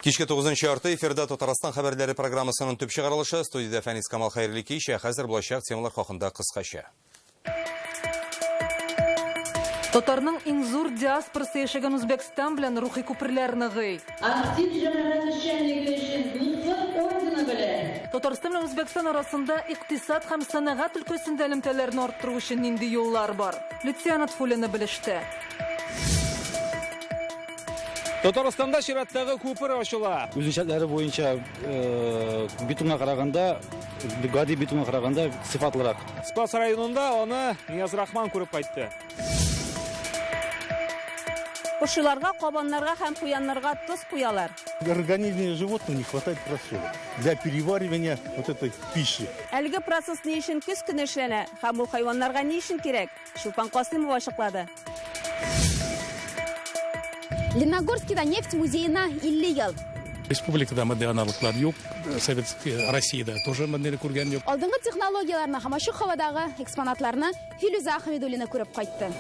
Кичке 9-нчы арты эфирда Татарстан хәбәрләре программасының төп чыгарылышы студияда Фәнис Камал хәерле кич, хәзер булачак темалар хакында кыскача. Татарның иң зур диаспорасы яшәгән Үзбәкстан белән рухи күперләрне гый. Актив җәмәгать эшчәнлеге өчен дуслык ордены белән. Татарстан белән Үзбәкстан арасында икътисад һәм сәнәгать өлкәсендә элемтәләрне арттыру өчен нинди юллар бар? Лейтенант Фулина белеште. Татарстанда чираттагы күпер ачыла. Үзенчәләре буенча битумга караганда, гади битумга караганда сыйфатлырак. Спас районында аны Нияз Рахман күреп кайтты. Кушыларга, кабаннарга һәм куяннарга тоз куялар. В организме животных не хватает просолы для переваривания вот этой пищи. Әлеге процесс ни өчен көз көне эшләнә һәм ул хайваннарга ни өчен кирәк? Шулпан Касымов ачыклады. Леногорскийда нефть музейна 50 ел. Республикада мондый аналоглар юк, Советский Россияда тоже мондый күргән юк. Алдынгы технологияларны һәм ашы һавадагы экспонатларны Филүзә Ахмедуллина күреп кайтты.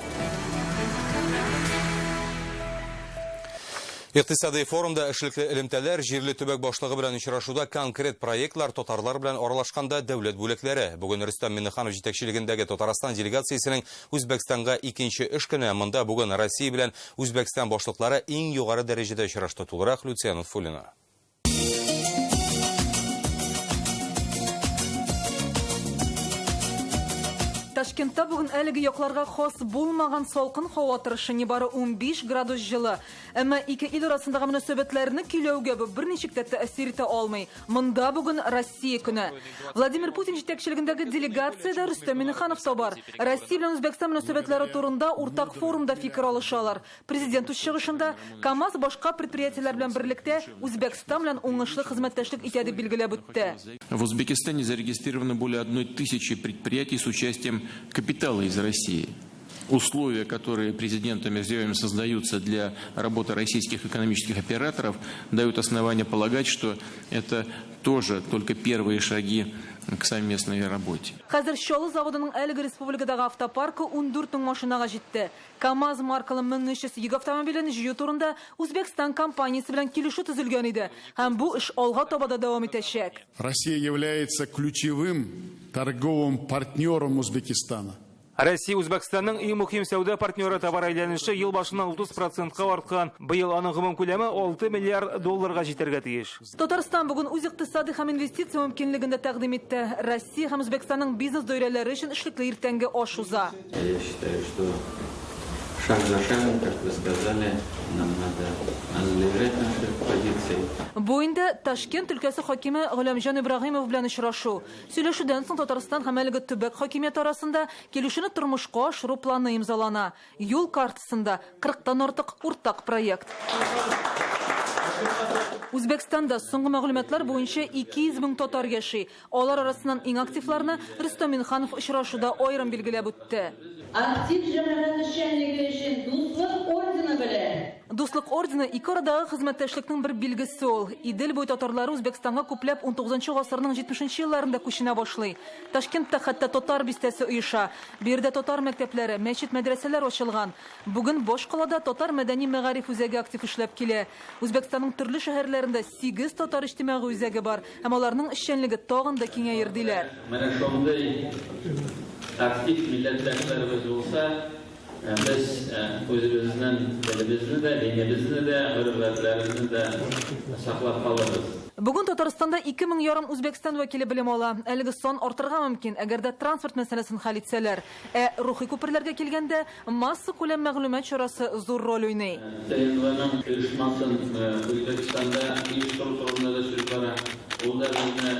Иктисади форумда эшлекле элемтәләр җирле төбәк башлыгы белән очрашуда конкрет проектлар татарлар белән аралашканда дәүләт бүлекләре. Бүген Рөстәм Миңнеханов җитәкчелегендәге Татарстан делегациясенең Үзбәкстанга икенче эш көне, монда бүген Россия белән Үзбәкстан башлыклары иң югары дәрәҗәдә очрашты. Тулырак Лейтенант Фулина. Ташкентта бүген әлеге якларга хас булмаган салкын һава торышы нибары 15 градус җылы. Әмма ике ил арасындагы мөнәсәбәтләрне көйләүгә бу берничек тә тәэсир итә алмый. Монда бүген Россия көне. Владимир Путин җитәкчелегендәге делегациядә Рөстәм Миңнеханов та бар. Россия белән Үзбәкстан мөнәсәбәтләре турында уртак форумда фикер алышалар. Президент үз чыгышында КАМАЗ башка предприятиеләр белән берлектә Үзбәкстан белән уңышлы хезмәттәшлек итә дип билгеләп үтте. В Узбекистане зарегистрировано более 1000 предприятий с участием капитала из России. Условия, которые президентом Мирзиёевым создаются для работы российских экономических операторов, дают основания полагать, что это тоже только первые шаги к совместной работе. Хәзер Чаллы заводының әлеге республикадагы автопаркы 14 мең машинага җитте. КАМАЗ маркалы 1300 йөк автомобилен җыю турында Үзбәкстан компаниясе белән килешү төзелгән иде. Һәм бу эш алга таба да дәвам итәчәк. Россия является ключевым торговым партнером Узбекистана. Россия Үзбәкстанның иң мөһим сәүдә партнеры, товар әйләнеше ел башыннан 30%-ка арткан. Быел аның гомум күләме 6 миллиард долларга җитәргә тиеш. Татарстан бүген үз икътисади һәм инвестиция мөмкинлеген дә тәкъдим итте. Россия һәм Үзбәкстанның бизнес даирәләре өчен эшлекле иртәнге аш уза. Я считаю, что шаг за шагом, как вы сказали, нам надо анализировать наши позиции. Бу инде Ташкент өлкәсе хакиме Гөләмҗан Ибраһимов белән очрашу. Сөйләшүдән соң Татарстан һәм әлеге төбәк хакимият арасында килешүне тормышка ашыру планы имзалана. Юл картасында 40тан артык уртак проект. Үзбәкстанда соңгы мәгълүматлар буенча 200 мең татар яши. Алар арасыннан иң активларны Рөстәм Миңнеханов очрашуда аерым билгеләп үтте. Актив җәмәгать эшчәнлеге өчен дуслык ордены белән. Дуслык ордены ике арадагы хезмәттәшлекнең бер билгесе ул. Идел буй татарлары Үзбәкстанга күпләп 19 гасырның 70 елларында күченә башлый. Ташкентта хәтта татар бистәсе оеша. Бирдә татар мәктәпләре, мәчет, мәдрәсәләр ачылган. Бүген баш калада татар мәдәни мәгариф үзәге актив эшләп килә. Үзбәкстанның төрле шәһәрләрендә 8 татар иҗтимагый үзәге бар, һәм аларның эшчәнлеге тагын да киңәер диләр. Менә шундый актив милләттәшләребез булса, biz özümüzden, dilimizni de, dinimizni de, hürriyetlerimizni de saklap kalırız. Бүген Татарстанда 2500 Үзбәкстан вәкиле белем ала. Әлеге сан артырга мөмкин, әгәр дә транспорт мәсьәләсен хәл итсәләр. Рухи күперләргә килгәндә масса күләм мәгълүмат чарасы зур роль уйный. Тәйинләнең оешмасын Үзбәкстанда оештыру турында да сүз бара. Ул да безне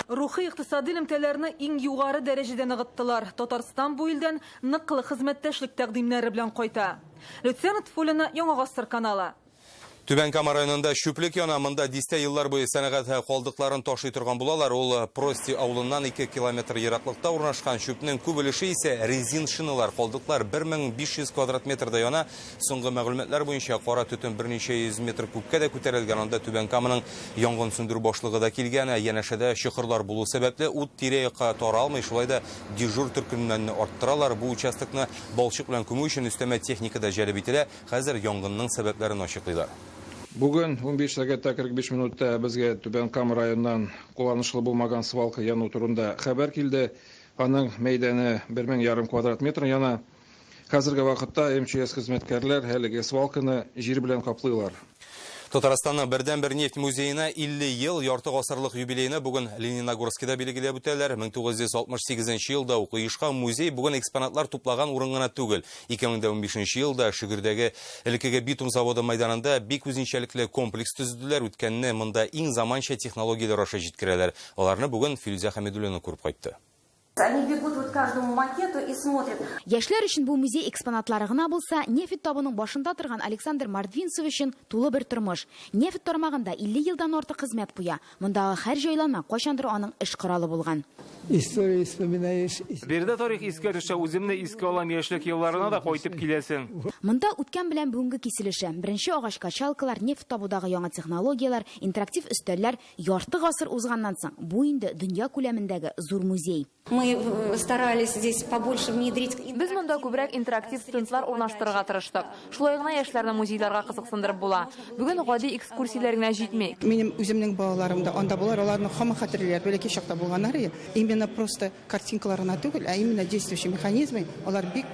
Рухи икътисади элемтәләрне иң югары дәрәҗәдә ныгыттылар. Татарстан бу илдән ныклы хезмәттәшлек тәкъдимнәре белән кайта. Лейтенант Фулина, Яңа Гасыр каналы. Түбән Кама районында шүплек янамында дисте еллар бойы сәнәгать калдыкларын ташый торган булалар. Ул Прости авылыннан 2 километр ераклыкта урнашкан шүпнең күп өлеше исә резин шиналар. Калдыклар 1500 квадрат метрда яна. Соңгы мәгълүматлар буенча кара төтен берничә йөз метр күккә дә күтәрелгән. Анда Түбән Каманың янгын сөндерү башлыгы да килгән. Янәшәдә шыхырлар булу сәбәпле ут тирә-якка таралмый, шулай да дежур төркемнәрне арттыралар. Бу участокны балчык белән күмү өчен өстәмә техника да җәлеп ителә. Хәзер янгынның сәбәпләрен ачыклыйлар. Бүген 15 сәгатьтә 45 минутта безгә Түбән Кама районыннан кулланышлы булмаган свалка яну турында хәбәр килде. Аның мәйданы 1500 квадрат метр яна. Хәзерге вакытта МЧС хезмәткәрләр әлеге свалканы җир белән каплыйлар. Татарстанның бердән-бер нефть музеена 50 ел ярты гасырлык юбилейны бүген Лениногорскида билгеләп үтәләр. 1968 елда ук оешкан музей бүген экспонатлар туплаган урын гына түгел. 2015 елда Шигырдәге элеккеге битум заводы мәйданында бик үзенчәлекле комплекс төзеделәр. Үткәнне монда иң заманча технологияләр аша җиткерәләр. Аларны бүген Филүзә Хәмидуллина күреп кайтты. Они бегут вот к каждому макету и смотрят. Яшьләр өчен бу музей экспонатлары гына булса, нефть табының башында торган Александр Мордвинцев өчен тулы бер тормыш. Нефть тармагында 50 елдан артык хезмәт куя. Мондагы һәр җайланма кайчандыр аның эш коралы булган. История вспоминаешь. Бердә тарих искә төшә, үземне искә алам, яшьлек елларына да кайтып киләсең. Монда үткән белән бүгенге киселеше. Беренче агач качалкалар, нефть табудагы яңа технологиялар, интерактив өстәлләр, ярты гасыр узганнан соң бу инде дөнья күләмендәге зур музей. Мы старались здесь побольше внедрить. Без монда күбрәк интерактив стендлар урнаштырырга тырыштык. Шулай гына яшьләрне музейларга кызыксындырып була. Бүген гади экскурсияләр генә җитми. Минем үземнең балаларым да анда булар, аларның һәм хатırlар, бәлки чакта булганнар. Именно просто картинкаларына түгел, а именно действующие механизмы, алар бик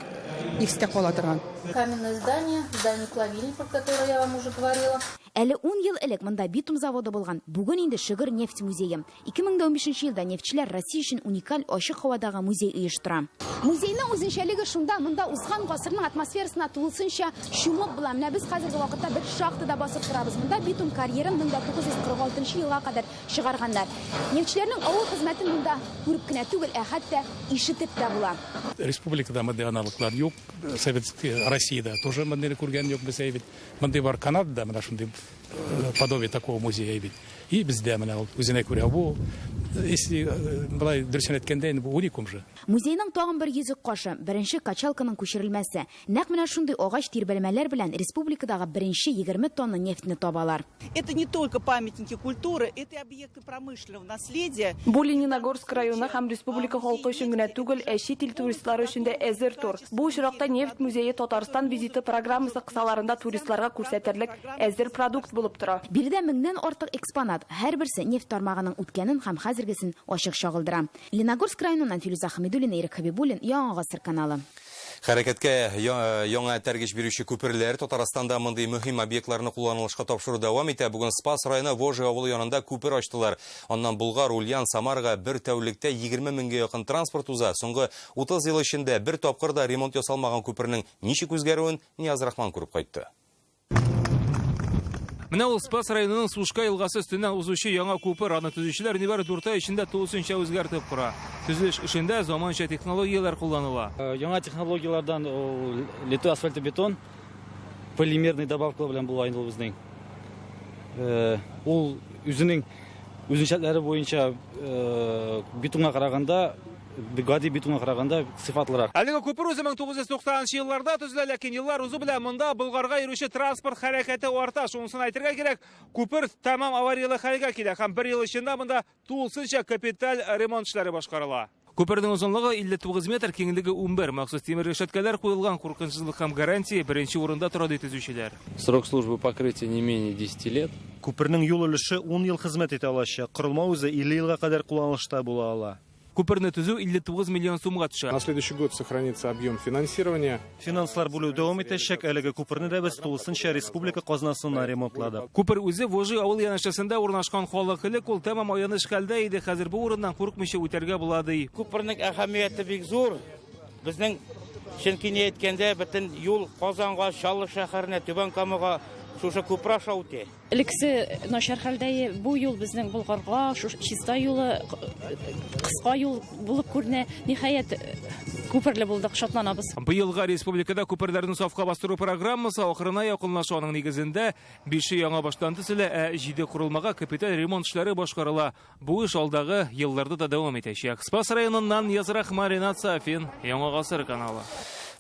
истә кала торган. Каменное здание, здание плавильни, про которое я вам уже говорила. Әле 10 ел элек монда битум заводы булган. Бүген инде Шыгыр нефть музее. 2015 елда нефтчеләр Россия өчен уникаль ачык һавадагы музей оештыра. Музейның үзенчәлеге шунда, монда узган гасырның атмосферасына тулысынча чумып була. Менә без хәзерге вакытта бер шахтада басып торабыз. Монда битум карьерын 1946 елга кадәр чыгарганнар. Нефтчеләрнең авыл хезмәтен монда күреп кенә түгел, хәтта ишетеп тә була. Республикада мондай аналоглар юк, Советская Россия тоже мондай күргән юк без әйбит. Мондай бар Канадада, менә шундый подобие такого музея әйбит. И бездә менә ул үзенә күрә бу. Если былай дөресен әйткәндә бу уникум же. Музейның тагын бер йөзек кашы, беренче качалканың күчерелмәсе. Нәкъ менә шундый агач тирбәлмәләр белән республикадагы беренче 20 тонна нефтьне табалар. Это не только памятники культуры, это объекты промышленного наследия. Бу Лениногорск районы һәм республика халкы өчен генә түгел, чит ил туристлары өчен дә әзер тур. Бу очракта нефть музее Татарстан визиты программасы кысаларында туристларга күрсәтерлек әзер продукт булып тора. Биредә 1000дән артык экспонат, һәрберсе нефть тармагының үткәнен һәм хәзергесен ачык чагылдыра. Лениногорск районыннан Филүзә Хәмидуллина, Ирек Хәбибуллин, Яңа гасыр каналы. Хәрәкәткә яңа тәргеш бирүче күперләр Татарстанда мондый мөһим объектларны кулланылышка тапшыру дәвам итә. Бүген Спас районы Вожи авылы янында күпер ачтылар. Аннан Болгар, Ульян, Самарга бер тәүлектә 20 меңгә якын транспорт уза. Соңгы 30 ел эчендә бер тапкыр да ремонт ясалмаган күпернең ничек үзгәрүен Нияз Рахман күреп кайтты. Менә ул Спас районының Сушка елгасы өстеннән узучы яңа күпер, аны төзүчеләр нибары 4 ай эчендә тулысынча үзгәртеп кура. Төзелеш эшендә заманча технологиялар кулланыла. Яңа технологиялардан литый асфальтобетон полимерный добавкалар белән була инде безнең. Ул үзенең үзенчәлекләре буенча бетонга караганда гади бетонга караганда сыйфатлырак. Әлеге күпер үзе 1990 елларда төзелә, ләкин еллар узу белән монда Болгарга йөрүче транспорт хәрәкәте арта. Шунысын әйтергә кирәк, күпер тәмам авариялы хәлгә килә һәм 1 ел эчендә монда тулысынча капиталь ремонт эшләре башкарыла. Күпернең озынлыгы 59 метр, киңлеге 11, махсус тимер решеткалар куелган, куркынычсызлык һәм гарантия беренче урында тора ди төзүчеләр. Срок службы покрытия не менее 10 лет. Күпернең юл өлеше 10 ел хезмәт итә алачак. Корылма үзе 50 елга кадәр кулланылышта була ала. Күперне төзү 59 миллион сумга төшә. На следующий год сохранится объем финансирования. Финанслар бүлү дәвам итәчәк. Әлеге күперне дә без тулысынча республика казнасына ремонтладык. Күпер үзе Вожи авыл янәшәсендә урнашкан халык элек ул тәмам аяныч хәлдә иде. Хәзер бу урыннан курыкмыйча үтәргә була ди. Күпернең әһәмияте бик зур. Безнең чөнки әйткәндә бөтен юл Казанга, Чаллы шәһәренә, Түбән Камага Шушы күпра шауте. Элексе начар хәлдә бу юл безнең Болгарга, чиста юлы, кыска юл булып күренә. Ниһаять күперле булдык, шатланабыз. Быелга республикада күперләрне сафка бастыру программасы ахырына якынлашуның нигезендә 5 яңа баштан төзелә, 7 курылмага капиталь ремонт эшләре башкарыла. Бу эш алдагы елларда да дәвам итәчәк. Спас районыннан Язрах Маринат Сафин, Яңа Гасыр каналы.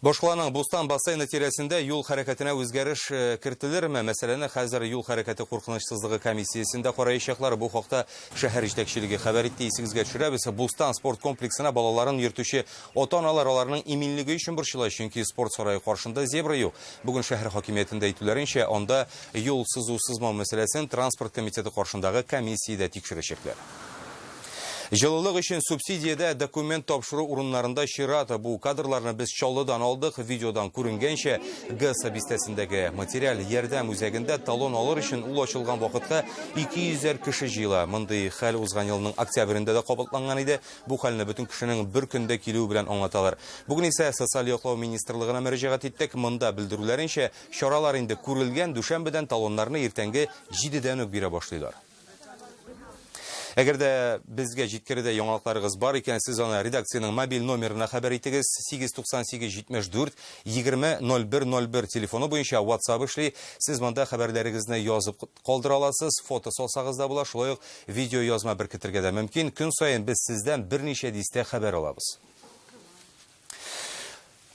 Башкаланың Бустан бассейны тирәсендә юл хәрәкәтенә үзгәреш кертелерме? Мәсьәләне хәзер юл хәрәкәте куркынычсызлыгы комиссиясендә караячаклар. Бу хакта шәһәр җитәкчелеге хәбәр итте. Исегезгә төшерәбез. Бустан спорт комплексына балаларын йөртүче ата-аналар аларның иминлеге өчен борчыла, чөнки спорт сарае каршында зебра юк. Бүген шәһәр хакимиятендә әйтүләренчә, анда юл сызу-сызмау мәсьәләсен транспорт комитеты каршындагы комиссиядә тикшерәчәкләр. Җылылык өчен субсидиядә документ тапшыру урыннарында чират. Бу кадрларны без Чаллыдан алдык. Видеодан күренгәнчә, ГС бистәсендәге материаль ярдәм үзәгендә талон алыр өчен ул ачылган вакытка 200 кеше җыела. Мондый хәл узган елның октябрендә дә кабатланган иде. Бу хәлне бөтен кешенең бер көндә килү белән аңлаталар. Бүген исә социаль яклау министрлыгына мөрәҗәгать иттек. Монда белдерүләренчә, чаралар инде күрелгән, дүшәмбедән талоннарны иртәнге 7дән үк бирә башлыйлар. Әгәр дә безгә җиткердә яңалыкларыгыз бар икән, сез аны редакциянең мобиль номерына хәбәр итегез. 898-74-20-01-01 телефоны буенча WhatsApp эшли. Сез монда хәбәрләрегезне язып калдыра аласыз. Фото салсагыз да була, шулай ук видео язма беркетергә дә мөмкин. Көн саен без сездән берничә дистә хәбәр алабыз.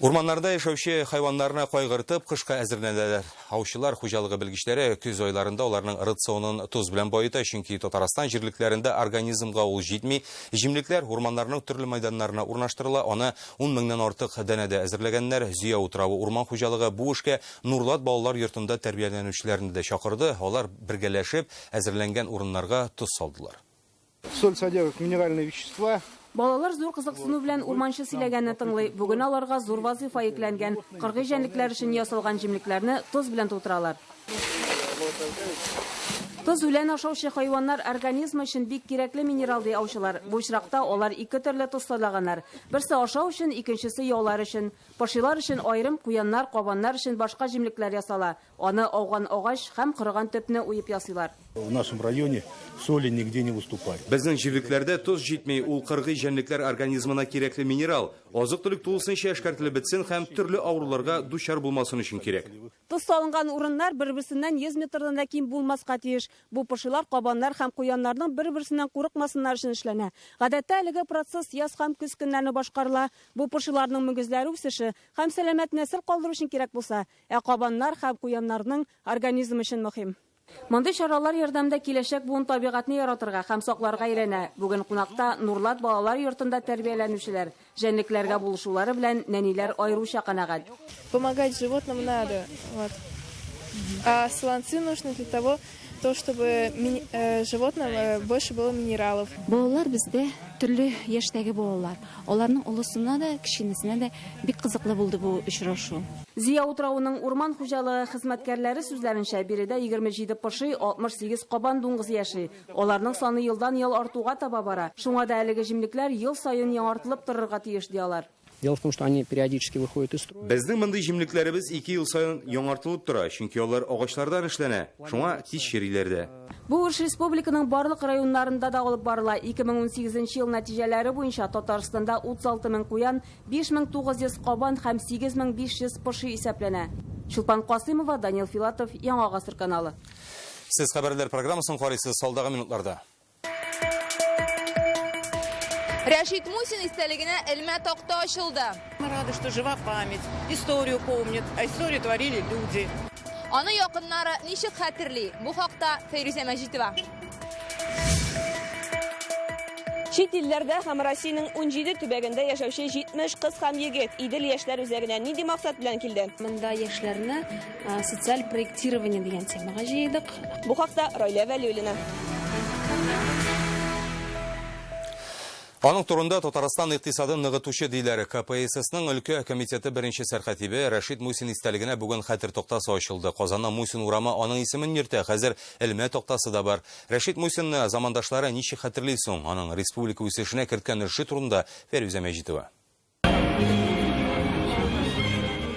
Урманнарда яшәүче хайваннарны кайгыртып, кышка әзерләнәләр. Аучылар хуҗалыгы белгечләре күз айларында аларның рационын туз белән байыта, чөнки Татарстан җирлекләрендә организмга ул җитми. Җимлекләр урманнарның төрле мәйданнарына урнаштырыла, аны 10 меңнән артык дәнәдә әзерләгәннәр. Зөя утравы урман хуҗалыгы бу эшкә Нурлат балалар йортында тәрбияләнүчеләрне дә чакырды. Алар бергәләшеп әзерләнгән урыннарга туз салдылар. Соль содержит минеральные вещества. Балалар зур кызыксыну белән урманчы сөйләгәнне тыңлый. Бүген аларга зур вазифа йөкләнгән. Кыргый җәнлекләр өчен ясалган җимлекләрне тоз белән тутыралар. Тоз үлән ашаучы хайваннар организм өчен бик кирәкле минерал ди аучылар. Бу очракта алар ике төрле тоз сайлаганнар. Берсе ашау өчен, икенчесе яулар өчен. Пашилар өчен аерым, куяннар, кабаннар өчен башка җимлекләр ясала. Аны ауган агач һәм кырган төпне уеп ясыйлар. В нашем районе соли нигде не выступает. Безнең җирлекләрдә тоз җитми, ул кыргый җәнлекләр организмына кирәкле минерал. Азык-төлек тулысынча эшкәртелеп бетсен һәм төрле авыруларга дучар булмасын өчен кирәк. Тоз салынган урыннар бер-берсеннән 100 метрдан да ким булмаска тиеш. Бу пашилар, кабаннар һәм куяннарның бер-берсеннән курыкмасыннар өчен эшләнә. Гадәттә әлеге процесс яз һәм көз көннәрне башкарыла. Бу пашиларның мөгезләре үсеше һәм сәламәт нәсел калдыру өчен кирәк булса, кабаннар һәм куяннарның организмы өчен мөһим. Мондый чаралар ярдәмендә киләчәк буын табигатьне яратырга һәм сакларга өйрәнә. Бүген кунакта Нурлат балалар йортында тәрбияләнүчеләр, җәнлекләргә булышулары белән нәниләр аеруча канәгать. Помогать животным надо. Вот. А слонцы нужны для того, чтобы животным больше было минералов. Балалар бездә төрле яшьтәге балалар. Аларның олысына да, кичинесенә дә бик кызыклы булды бу очрашу. Зия утравының урман хуҗалыгы хезмәткәрләре сүзләренчә, биредә 27 поши, 68 кабан дуңгыз яши. Аларның саны елдан-ел артуга таба бара. Шуңа да әлеге җимлекләр ел саен яңартылып торырга тиеш диялар. Дело в том, что они периодически выходят из строя. Безнең мондый җимлекләребез 2 ел саен яңартылып тора, чөнки алар агачлардан эшләнә. Шуңа тиз чириләр дә. Бу эш республиканың барлык районнарында да алып барыла. 2018 ел нәтиҗәләре буенча Татарстанда 36 мең куян, 5900 кабан һәм 8500 поши исәпләнә. Чулпан Касыймова, Данил Филатов, Яңа Гасыр каналы. Сез хәбәрләр программасын карыйсыз салдагы минутларда. Рашид Мусин истәлегенә элмә такта ачылды. Мы рады, что жива память, историю помнят, а историю творили люди. Аны якыннары ничек хәтерли? Бу хакта Фәйрүзә Мәҗитова. Чит илләрдә һәм Россиянең 17 төбәгендә яшәүче 70 кыз һәм егет Идел яшьләр үзәгенә нинди максат белән килде? Монда яшьләрне социаль проектирование дигән темага җыйдык. Бу хакта Раилә Вәлиуллина. Аның турында Татарстан икътисадын ныгытучы диләр. КПССның өлкә комитеты беренче сәрхәтибе Рашид Мусин истәлегенә бүген хәтер токтасы ачылды. Казанның Мусин урамы аның исемен йөртә. Хәзер элмә токтасы да бар. Рашид Мусинны замандашлары ничек хәтерли соң? Аның республика үсешенә керткән эше турында Фәрүзә Мәҗитова.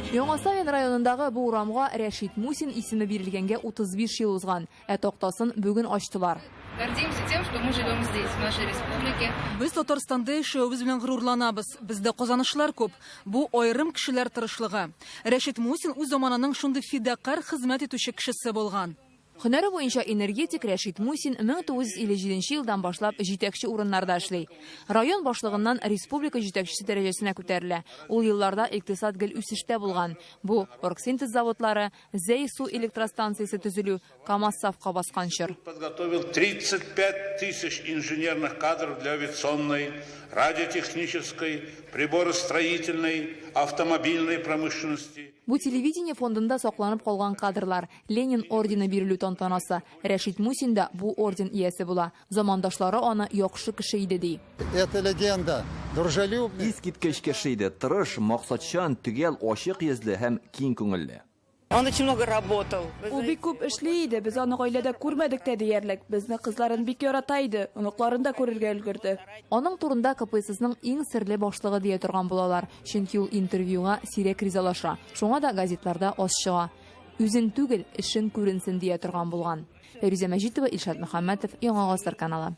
Яңасавин районындагы бу урамга Рәшит Мусин исеме бирелгәнгә 35 ел узган. Тактасын бүген ачтылар. Гордимся тем, что мы живем здесь, в нашей республике. Без Татарстанда яшәүбез белән горурланабыз. Бездә казанышлар күп. Бу аерым кешеләр тырышлыгы. Рәшит Мусин үз заманының шундый фидакар хезмәт итүче кешесе булган. Һөнәре буенча энергетик Рәшит Мусин 1957 елдан башлап җитәкче урыннарда эшли. Район башлыгыннан республика җитәкчесе дәрәҗәсенә күтәрелә. Ул елларда икътисад гел үсештә булган. Бу оргсинтез заводлары, Зәй су электростанциясе төзелү, КАМАЗ сафка баскан чор. Подготовил 35 тысяч инженерных кадров для авиационной, радиотехнической, приборостроительной, автомобильной промышленности. Бу телевидение фондында сакланып калган кадрлар, Ленин ордены бирелү тантанасы. Рәшит Мусин да бу орден иясе була. Замандашлары аны яхшы кеше иде ди. Это легенда. Дружелюбный. Искиткеч кеше иде, тырыш, максатчан, төгәл, ачык йөзле һәм киң күңелле. Он очень много работал. Ул бик күп эшли иде, без аны гаиләдә күрмәдек тә диярлек. Безне кызларын бик ярата иде, оныкларын да күрергә өлгерде. Аның турында КПССның иң серле башлыгы дия торган булалар. Чөнки ул интервьюга сирәк ризалаша. Шуңа да газетларда аз чыга. Үзен түгел, эшен күренсен дия торган булган. Фәрүзә Мәҗитова, Илшат Мөхәммәтов, Яңа Гасыр каналы.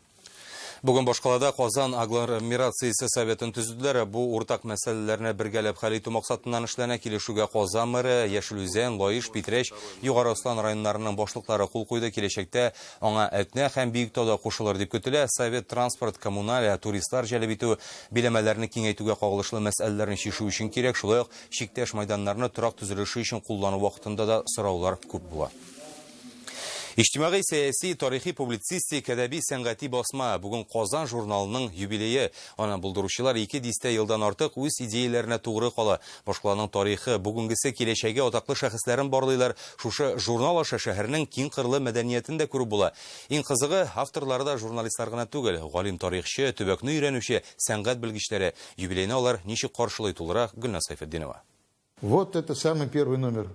Бүген Башкалада Казан агломерациясе советын төзүделәр. Бу уртак мәсьәләләрне бергәләп хәл итү максатыннан эшләнә килешүгә Казан мэры, Яшелүзән, Лаиш, Питрәч, Югары Ослан районнарының башлыклары кул куйды. Киләчәктә аңа Әтнә һәм Биектауда кушылыр дип көтелә. Совет транспорт, коммуналь, туристлар җәлеп итү, биләмәләрне киңәйтүгә кагылышлы мәсьәләләрне чишү өчен кирәк. Шулай ук чиктәш майданнарны торак төзелеше өчен куллану вакытында да сораулар күп була. Иҗтимагый, сәяси, тарихи, публицистик, әдәби, сәнгати басма бүген Казан журналының юбилее. Аны булдыручылар 200 елдан артык үз идеяләренә тугры кала. Башкаланың тарихы, бүгенгесе киләчәге атаклы шәхесләрен барлыйлар. Шушы журнал аша шәһәрнең киң кырлы мәдәниятен дә күреп була. Иң кызыгы, авторлары да журналистлар гына түгел, галим тарихчы, төбәкне өйрәнүче, сәнгать белгечләре. Юбилейны алар ничек каршылый тулырак Гөлназ Сайфетдинова. Вот это самый первый номер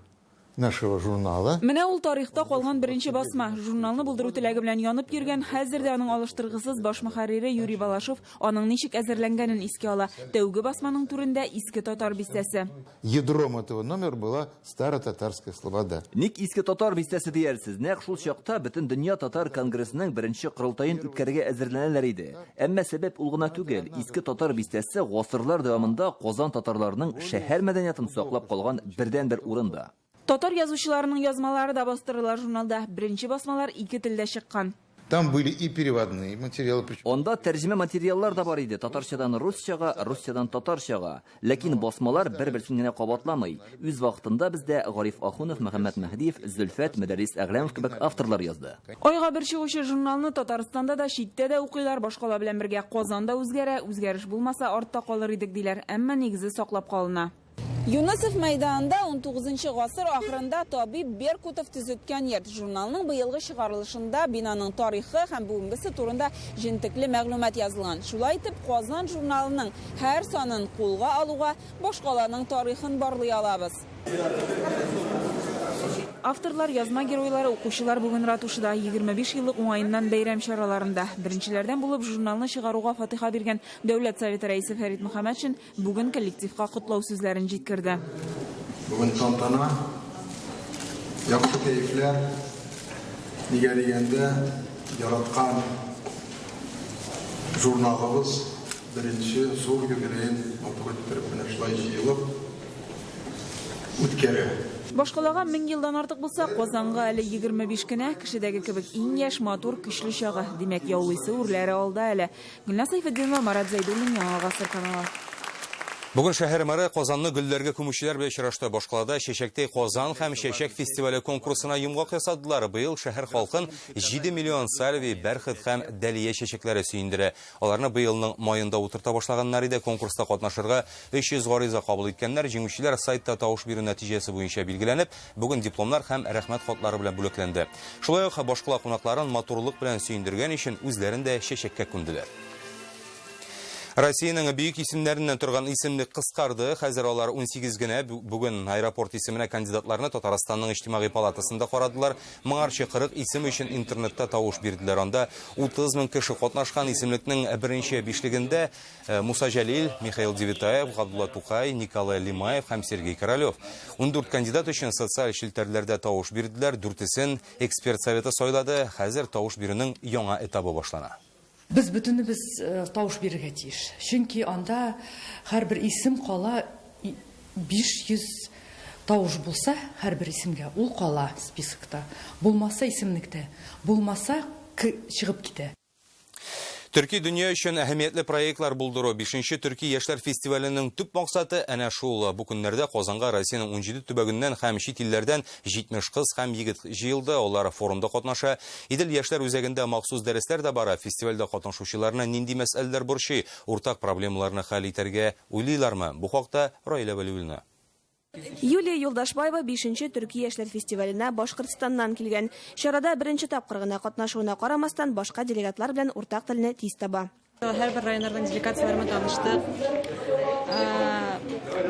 нашего журнала. Менә ул тарихта калган беренче басма. Журналны булдыру теләге белән янып йөргән, хәзер дә аның алыштыргысыз баш мөхәррире Юрий Балашов аның ничек әзерләнгәнен искә ала. Тәүге басманың түрендә иске татар бистәсе. Ядром этого номера была старо-татарская слобода. Ник иске татар бистәсе диярсез? Нәкъ шул чакта бөтен дөнья татар конгрессының беренче кырылтайын үткәрергә әзерләнәләр иде. Әмма сәбәп ул гына түгел. Иске татар бистәсе гасырлар дәвамында Казан татарларының шәһәр мәдәниятен саклап калган бердән-бер урында. Татар язучыларының язмалары да бастырыла журналда. Беренче басмалар 2 телдә чыккан. Там были и переводные материалы. Онда тәрҗемә материаллар да бар иде. Татарчадан русчага, русчадан татарчага. Ләкин басмалар бер-берсен генә кабатламый. Үз вакытында бездә Гариф Ахунов, Мөхәммәд Мәһдиев, Зөлфәт, Мәдәрис Әгъләмов кебек авторлар язды. Айга бер чыгучы журналны Татарстанда да, читтә дә укыйлар, башкала белән бергә. Казанда үзгәрә, үзгәреш булмаса артта калыр идек диләр. Әмма нигезе саклап калына. Юнусов мәйданында 19 гасыр ахырында табиб Беркутов төзеткән йорт журналының быелгы чыгарылышында бинаның тарихы һәм бүгенгесе турында җентекле мәгълүмат язылган. Шулай итеп, Казан журналының һәр санын кулга алуга башкаланың тарихын барлый алабыз. Авторлар, язма геройлары, укучылар бүген ратушыда 25 еллык уңаеннан бәйрәм чараларында. Беренчеләрдән булып журналны чыгаруга фатиха биргән Дәүләт Советы рәисе Фәрит Мөхәммәтшин бүген коллективка котлау сүзләрен җиткерде. Бүген тантана, яхшы кәефләр, нигә дигәндә яраткан журналыбыз беренче зур юбилейн матур иттереп менә шулай җыелып үткәрә. Башкалага 1000 елдан артык булса, Казанга әле 25 кенә, кешедәге кебек иң яшь, матур, көчле чагы. Димәк, яулыйсы үрләре алда әле. Гөлназ Сайфетдинова, Марат Зәйдуллин, Яңа Гасыр каналы. Бүген шәһәр мэры Казанны гөлләргә күмүчеләр белән очрашты. Башкалада Чәчәктәй Казан һәм Чәчәк фестивале конкурсына йомгак ясадылар. Быел шәһәр халкын 7 миллион сальви, бәрхет һәм дәлия чәчәкләре сөендерә. Аларны быелның маенда утырта башлаганнар иде. Конкурста катнашырга 300 гариза кабул иткәннәр. Җиңүчеләр сайтта тавыш бирү нәтиҗәсе буенча билгеләнеп, бүген дипломнар һәм рәхмәт хатлары белән бүләкләнде. Шулай ук башкала кунакларын матурлык белән сөендергән өчен үзләрен дә чәчәккә күмделәр. Россияның бүйік исемләреннән торган исемлек кыскарды. Хәзер алар 18 генә. Бүген аэропорт исеменә кандидатларны Татарстанның иҗтимагый палатасында карадылар. Моңарчы 40 исем өчен интернетта тавыш бирделәр. Анда 30 мең кеше катнашкан. Исемлекнең беренче бишлегендә Муса Җәлил, Михаил Девитаев, Габдулла Тукай, Николай Лимаев һәм Сергей Королев. 14 кандидат өчен социаль челтәрләрдә тавыш бирделәр. 4-сен эксперт советы сайлады. Хәзер тавыш бирүнең яңа этабы башлана. Біз бүтініміз тауыш беруге тиеш. Чөнки анда һәрбер исем кала 500 тауыш булса, һәрбер исемгә ул кала спискта. Булмаса исемлектә, булмаса чыгып китә. Төрки дөнья өчен әһәмиятле проектлар булдыру 5-нче Төрки яшьләр фестиваленең төп максаты әнә шул. Бу көннәрдә Казанга Россиянең 17 төбәгеннән һәм чит илләрдән 70 кыз һәм егет җыелды. Алар форумда катнаша. Идел яшьләр үзәгендә махсус дәресләр дә бара. Фестивальдә катнашучыларны нинди мәсьәләләр борчый, уртак проблемаларны хәл итәргә уйлыйлармы? Бу хакта Раилә Вәлиуллина. Юлия Юлдашбаева 5-нче Төрки яшьләр фестиваленә Башкортстаннан килгән. Чарада беренче тапкыр гына катнашуына карамастан башка делегатлар белән уртак телне тиз таба. Һәрбер районнардан делегациялармен таныштык.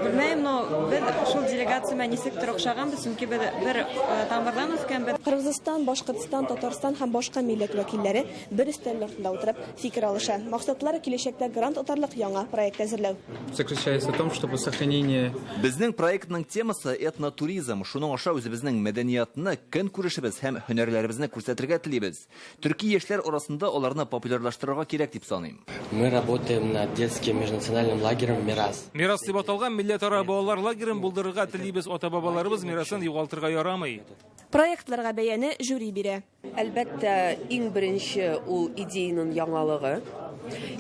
Белмәйм, но без шул делегация менә нисектер охшаганбыз, чөнки бер тамырдан үскән бер. Кыргызстан, Башкортстан, Татарстан һәм башка милләт вәкилләре бер өстәл артында утырып фикер алыша. Максатлары киләчәктә грант отарлык яңа проект әзерләү. Заключается в том, чтобы сохранение. Безнең проектның темасы этнотуризм. Шуның аша үзебезнең мәдәниятны, көн күрешебез һәм һөнәрләребезне күрсәтергә телибез. Төрки яшьләр арасында аларны популярлаштырырга кирәк дип саныйм. Мы работаем над детским межнациональным лагерем «Мирас». Мирас дип аталган милләтара балалар лагерен булдырырга телибез, ата-бабаларыбыз мирасын югалтырга ярамый. Проектларга бәяне жюри бирә. Әлбәттә, иң беренче ул идеяның яңалыгы.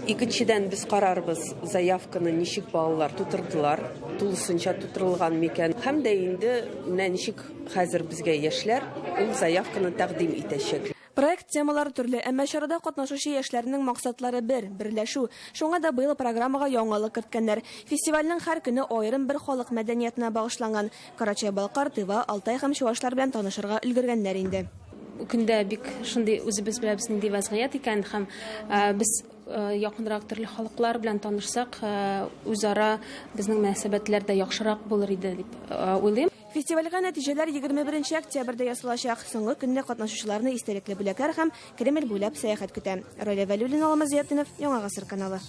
Икенчедән без карарбыз, заявканы ничек балалар тутырдылар, тулысынча тутырылган микән. Һәм дә инде менә ничек хәзер безгә яшьләр ул заявканы тәкъдим итәчәк. Проект темалары төрле, әмма чарада катнашучы яшьләрнең максатлары берләшү. Шуңа да быел программага яңалык керткәннәр. Фестивальнең һәр көне аерым бер халык мәдәниятенә багышланган. Карачай-Балкар, Тыва, Алтай һәм Чуашлар белән танышырга өлгергәннәр инде. Көндә бик шундый үзебез беләбез нинди вазгыять икән һәм без якынрак төрле халыклар белән танышсак, үзара безнең мөнәсәбәтләр дә яхшырак булыр иде дип уйлыйм. Фестивальгә нәтиҗәләр 21 октябрьдә ясалачак. Соңгы көндә катнашучыларны истәлекле бүләкләр һәм Кремль буйлап сәяхәт көтә. Раилә Вәлиуллина, Алмазиятдинов, Яңа гасыр каналы.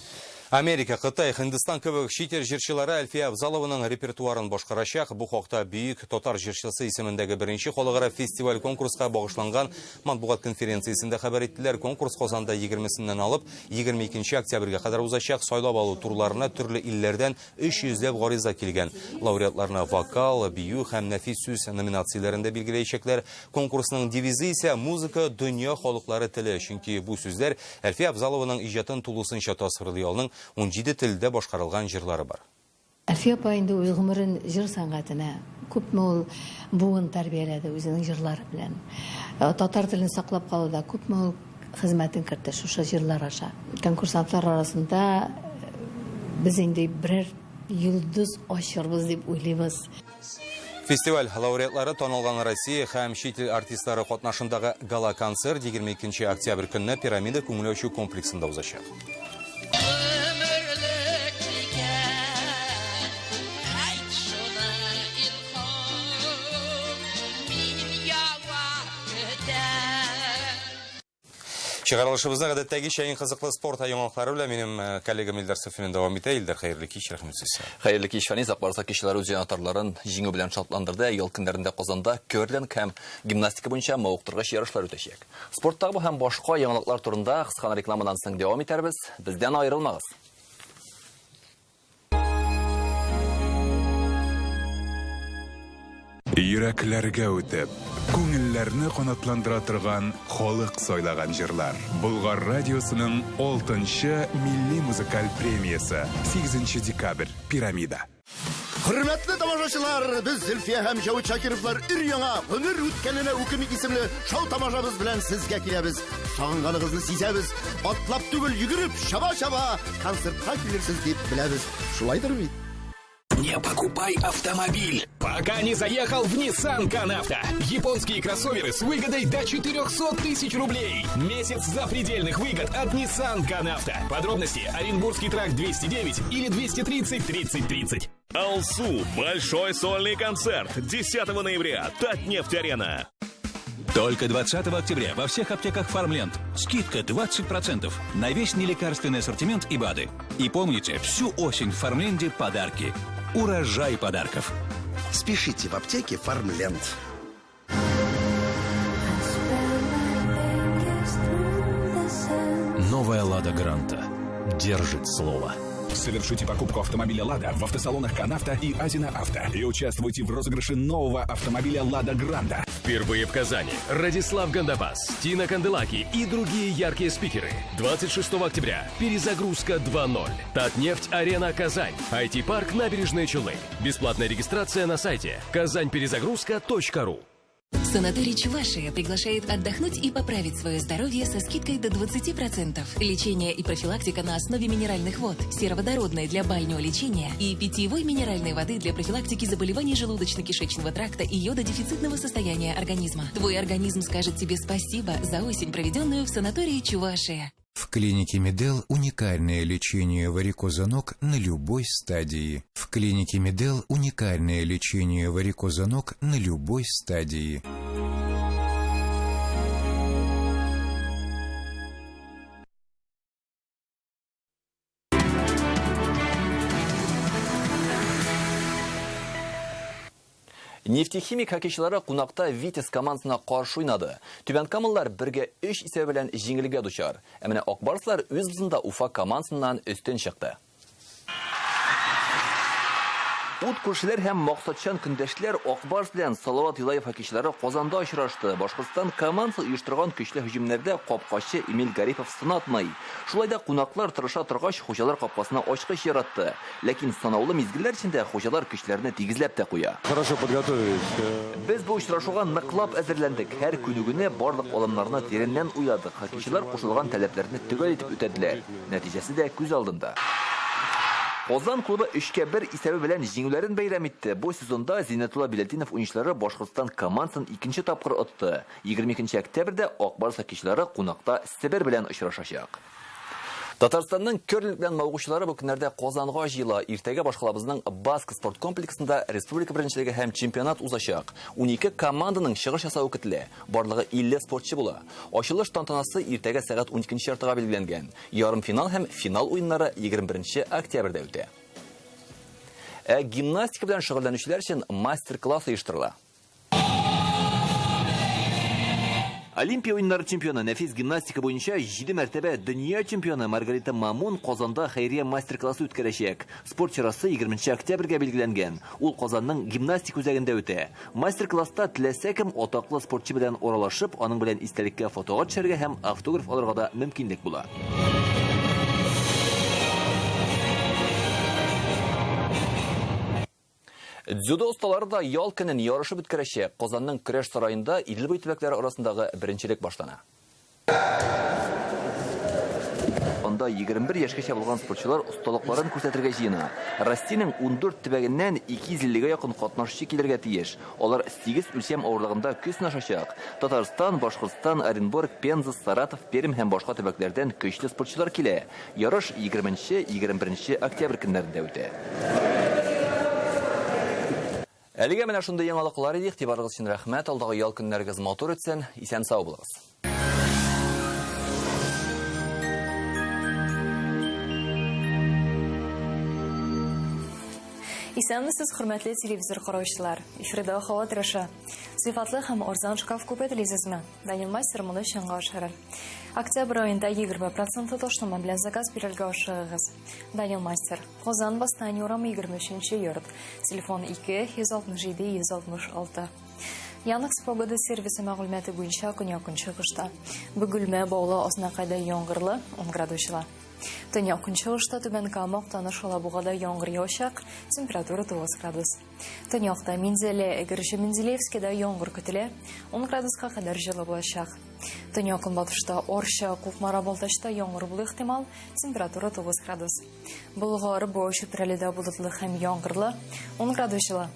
Америка, Кытай, Һиндстан кебек чит ил җырчылары Әлфия Абзалованың репертуарын башкарачак. Бу хакта бөек татар җырчысы исемендәге беренче халыкара фестиваль конкурска багышланган матбугат конференциясендә хәбәр иттеләр. Конкурс Казанда 20-сеннән алып 22 октябрьгә кадәр узачак. Сайлап алу турларына төрле илләрдән 300 гариза килгән. Лауреатларны вокал, бию һәм нәфис сүз номинацияләрендә билгеләячәкләр. Конкурсның девизы исә музыка дөнья халыклары теле. Чөнки бу сүзләр Әлфия Абзалованың иҗатын тулысынча тасвирлый алның 17 телдә башкарылган җырлары бар. Әлфия апа инде үз гомерен җыр сәнгатенә күпме ул буын тәрбияләде үзенең җырлары белән. Татар телен саклап калуда күпме ул хезмәтен кертте шушы җырлар аша. Конкурсантлар арасында без инде берәр йолдыз ачырбыз дип уйлыйбыз. Фестиваль лауреатлары танылган Россия һәм чит ил артистлары катнашындагы гала-концерт 22 октябрь көнне Пирамида күңел ачу комплексында узачак. Чыгарылышыбызда гадәттәге чәйин кызыклы спорт яңалыклары белән минем коллегам Илдар Софинин дәвам итә. Илдар, хәерле кич, рәхмәт сезгә. Хәерле кич, Фәниз. Акбарса кешеләр үз янатарларын җиңү белән шатландырды. Ел көннәрендә Казанда көрлинг һәм гимнастика буенча мавыктыргыч ярышлар үтәчәк. Спорттагы һәм башка яңалыклар турында кыска рекламадан соң дәвам итәрбез. Бездән аерылмагыз. Йөрәкләргә үтеп, күңелләрне канатландыра торган халык сайлаган җырлар. Болгар радиосының 6-нчы милли музыкаль премиясе 8 декабрь Пирамида. Хөрмәтле тамашачылар, без Зөлфия һәм Җавит Шакировлар ир-яңа гомер үткәненә үкемик исемле шоу тамашабыз белән сезгә киләбез. Сагынганыгызны сизәбез. Атлап түгел, йөгереп, чаба-чаба концертка килерсез дип беләбез. Шулайдыр бит? Не покупай автомобиль, пока не заехал в Nissan Canavto. Японские кроссоверы с выгодой до 400 тысяч рублей. Месяц запредельных выгод от Nissan Canavto. Подробности: Оренбургский тракт 209 или 230 30 30. Алсу. Большой сольный концерт. 10 ноября. Татнефть-арена. Только 20 октября во всех аптеках Фармленд. Скидка 20% на весь нелекарственный ассортимент и БАДы. И помните, всю осень в Фармленде подарки. Урожай подарков. Спешите в аптеке Фармленд. Новая «Лада Гранта» держит слово. Совершите покупку автомобиля «Лада» в автосалонах «Канавто» и «Азина Авто» и участвуйте в розыгрыше нового автомобиля «Лада Гранта». Впервые в Казани. Радислав Гандапас, Тина Канделаки и другие яркие спикеры. 26 октября. Перезагрузка 2.0. Татнефть-арена Казань. IT-парк Набережные Челны. Бесплатная регистрация на сайте казаньперезагрузка.ру. Санаторий Чувашия приглашает отдохнуть и поправить свое здоровье со скидкой до 20%. Лечение и профилактика на основе минеральных вод, сероводородной для бального лечения и питьевой минеральной воды для профилактики заболеваний желудочно-кишечного тракта и йододефицитного состояния организма. Твой организм скажет тебе спасибо за осень, проведенную в санатории Чувашия. В клинике Медел уникальное лечение варикоза ног на любой стадии. В клинике Медел уникальное лечение варикоза ног на любой стадии. Нефтехимик хоккейчылары кунакта Витязь командасына каршы уйнады. Түбән Камаллар 1-3 исәбе белән җиңелгә дучар. Ә менә Акбарслар үз бызында Уфа командасыннан өстен чыкты. Ут күршеләр һәм максатчан көндәшләр Акбарс белән Салават Юлаев хоккейчылары Казанда очрашты. Башкортстан командасы оештырган көчле һөҗүмнәрдә капкачы Эмиль Гарипов сынатмый. Шулай да кунаклар тырыша торгач хуҗалар капкасына ачкыч яратты. Ләкин санаулы мизгелләр içендә хуҗалар көчләрне тигезләп тә куя. Хорошо подготовились. Без бу очрашуга ныклап әзерләндек. Һәр күнегүне барлык алымнарны тирәннән уйладык. Хоккейчылар кушылган таләпләрне төгәл итеп үтәделәр. Нәтиҗәсе дә күз алдында. Казан клубы 3-1 исәбе белән җиңүләрен бәйрәм итте. Бу сезонда Зиннәтулла Билетдинов уенчылары Башкортстан командасын 2нче тапкыр отты. 22 октябрьдә Акбарс хоккейчылары кунакта Себер белән очрашачак. Татарстанның көрлек белән мавыгучылары бу көннәрдә Казанга җыела. Иртәгә башкалабызның Баск спорт комплексында республика беренчелеге һәм чемпионат узачак. 12 команданың чыгыш ясауы көтелә. Барлыгы 50 спортчы була. Ачылыш тантанасы иртәгә сәгать 12 чартыга билгеләнгән. Ярым финал һәм финал уеннары 21 октябрьдә үтә. Гимнастика белән шөгыльләнүчеләр өчен мастер-класс оештырыла. Олимпия уеннары чемпионы нәфис гимнастика буенча 7 мәртәбә дөнья чемпионы Маргарита Мамун Казанда хәйрия мастер-классы үткәрәчәк. Спорт чарасы 20 октябрьгә билгеләнгән. Ул Казанның гимнастик үзәгендә үтә. Мастер-класста теләсә кем атаклы спортчы белән оралашып, аның белән истәлеккә фотога төшәргә һәм автограф алырга да мөмкинлек була. Дзюдо осталары да ял көнен ярышып үткәрәчәк. Казанның көрәш сараенда Иделбай төбәкләре арасындагы беренчелек башлана. Анда 21 яшькәчә булган спортчылар осталыкларын күрсәтергә җыена. Россиянең 14 төбәгеннән 250-гә якын катнашучы килергә тиеш. Алар 8 үлчәм авырлыгында көч сынашачак. Татарстан, Башкортстан, Оренбург, Пенза, Саратов, Пермь һәм башка төбәкләрдән көчле спортчылар килә. Ярыш 20-21 октябрь көннәрендә үтә. Әлегә менә шундый яңалыклар иде. Игътибарыгыз өчен рәхмәт. Алдагы ял көннәрегез матур үтсен. Исән сау булыгыз. Исәнмесез, хөрмәтле телевизор караучылар. Эфирдә һава торышы. Сыйфатлы һәм арзан шкаф күпе телевизорны. Данил Мастер моны чынга ашырыр. Октябрь аенда 20% тошлама белән заказ бирергә ашыгыгыз. Данил Мастер. Казан Бастань урамы 23-нче йорт. Телефон 2-167-166. Янык погода сервисы мәгълүматы буенча көн якын чыгышта. Бөгелмә баулы аснакайда яңгырлы 10 градуслы. Төньяк көнчыгышта Түбән Кама, Актаныш, Алабугада яңгыр яучак, температура 9 градус. Төньякта Минзәлә, Әгерҗе, Мензелевскида яңгыр көтелә, 10 градуска кадәр җылы булачак. Төньяк көнбатышта Орша, Кукмара Балтачта яңгыр булу ихтимал, температура 9 градус. Болгары бу чүпрәледә булытлы һәм яңгырлы 10 градус жылы.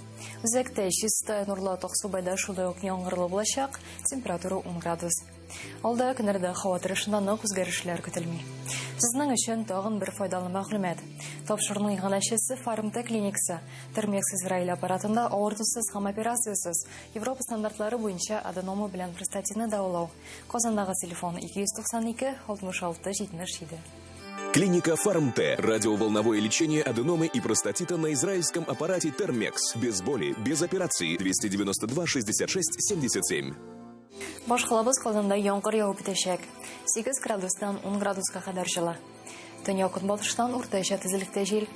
Үзәктә чисты нурлы Токсубайда шулай ук яңгырлы булачак, температура 10 градус. Алда көннәрдә һава торышында нык үзгәрешләр көтелми. Сезнең өчен тагын бер файдалы мәгълүмат. Тапшыруның иганәчесе Фармтек клиникасы. Термекс Израиль аппаратында авыртусыз һәм операциягез Европа стандартлары буенча аденома белән простатитны дәвалау. Казандагы телефон 292 66 77. Клиника Фармте. Радиоволновое лечение аденомы и простатита на израильском аппарате Термекс. Без боли, без операции. 292 66 77. Башкалабыз Казанда яңгыр явып итәчәк. 8 градустан 10 градуска кадәр җылы. Төньяк көнбатыштан уртача тизлектә җил.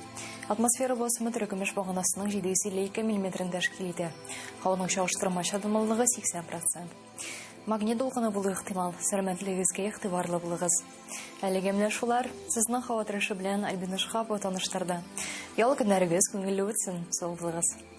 Атмосфера басымы төркемеш баганасының 752 мм тәшкил итә. Һаваның чагыштырмача дымлылыгы 80%. Магнит дулкыны булу ихтимал. Сәламәтлегезгә игътибарлы булыгыз. Әлегә менә шулар сезнең һава торышы белән Альбинушка таныштырды. Ял көннәрегез күңелле үтсен. Сау булыгыз.